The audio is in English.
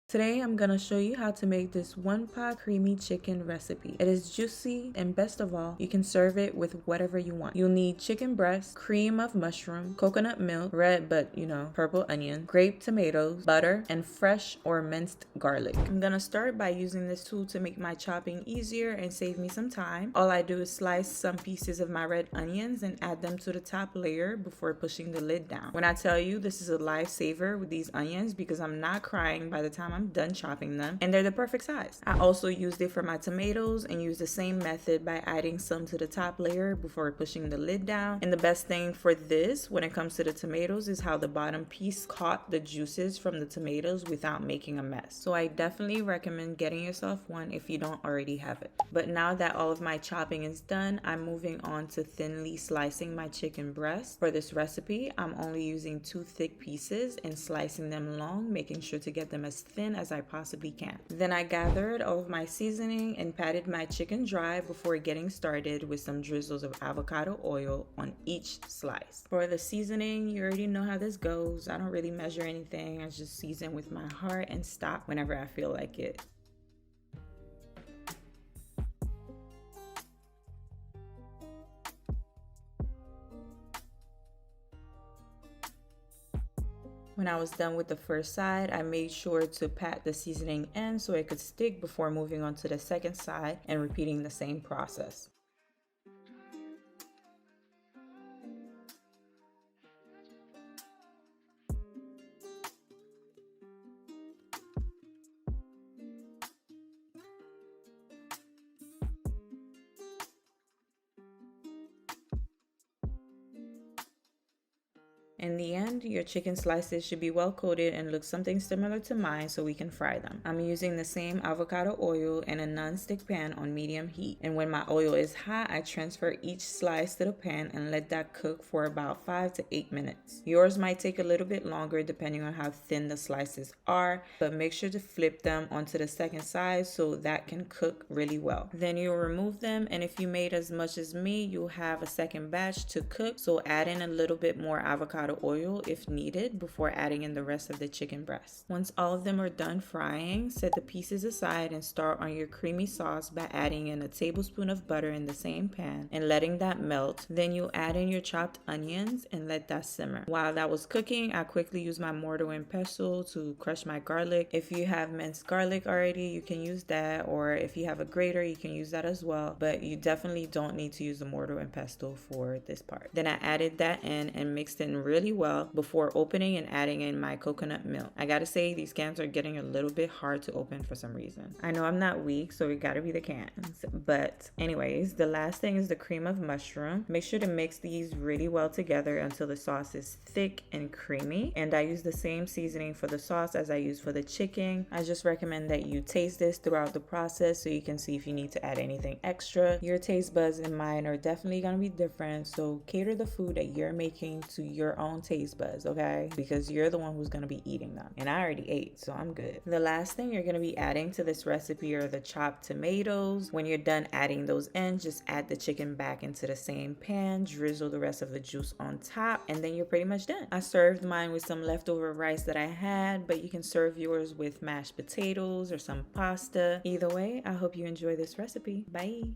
Today I'm gonna show you how to make this one pot creamy chicken recipe. It is juicy and best of all, you can serve it with whatever you want. You'll need chicken breast, cream of mushroom, coconut milk, red but purple onion, grape tomatoes, butter, and fresh or minced garlic. I'm gonna start by using this tool to make my chopping easier and save me some time. All I do is slice some pieces of my red onions and add them to the top layer before pushing the lid down. When I tell you this is a lifesaver with these onions because I'm not crying by the time I'm done chopping them, and they're the perfect size. I also used it for my tomatoes and used the same method by adding some to the top layer before pushing the lid down. And the best thing for this when it comes to the tomatoes is how the bottom piece caught the juices from the tomatoes without making a mess. So I definitely recommend getting yourself one if you don't already have it. But now that all of my chopping is done, I'm moving on to thinly slicing my chicken breast. For this recipe, I'm only using 2 thick pieces and slicing them long, making sure to get them as thin as I possibly can. Then I gathered all of my seasoning and patted my chicken dry before getting started with some drizzles of avocado oil on each slice. For the seasoning, you already know how this goes. I don't really measure anything. I just season with my heart and stop whenever I feel like it. When I was done with the first side, I made sure to pat the seasoning in so it could stick before moving on to the second side and repeating the same process. In the end, your chicken slices should be well coated and look something similar to mine so we can fry them. I'm using the same avocado oil in a non-stick pan on medium heat. And when my oil is hot, I transfer each slice to the pan and let that cook for about 5 to 8 minutes. Yours might take a little bit longer depending on how thin the slices are, but make sure to flip them onto the second side so that can cook really well. Then you'll remove them, and if you made as much as me, you'll have a second batch to cook, so add in a little bit more avocado oil if needed before adding in the rest of the chicken breast. Once all of them are done frying, set the pieces aside and start on your creamy sauce by adding in a tablespoon of butter in the same pan and letting that melt. Then you add in your chopped onions and let that simmer. While that was cooking, I quickly used my mortar and pestle to crush my garlic. If you have minced garlic already, you can use that, or if you have a grater, you can use that as well, but you definitely don't need to use the mortar and pestle for this part. Then I added that in and mixed it in really well before opening and adding in my coconut milk. I gotta say, these cans are getting a little bit hard to open for some reason. I know I'm not weak, so it gotta be the cans. But anyways, the last thing is the cream of mushroom. Make sure to mix these really well together until the sauce is thick and creamy. And I use the same seasoning for the sauce as I use for the chicken. I just recommend that you taste this throughout the process so you can see if you need to add anything extra. Your taste buds and mine are definitely gonna be different, so cater the food that you're making to your own taste buds, okay? Because you're the one who's gonna be eating them. And I already ate, so I'm good. The last thing you're gonna be adding to this recipe are the chopped tomatoes. When you're done adding those in, just add the chicken back into the same pan, drizzle the rest of the juice on top, and then you're pretty much done. I served mine with some leftover rice that I had, but you can serve yours with mashed potatoes or some pasta. Either way, I hope you enjoy this recipe. Bye.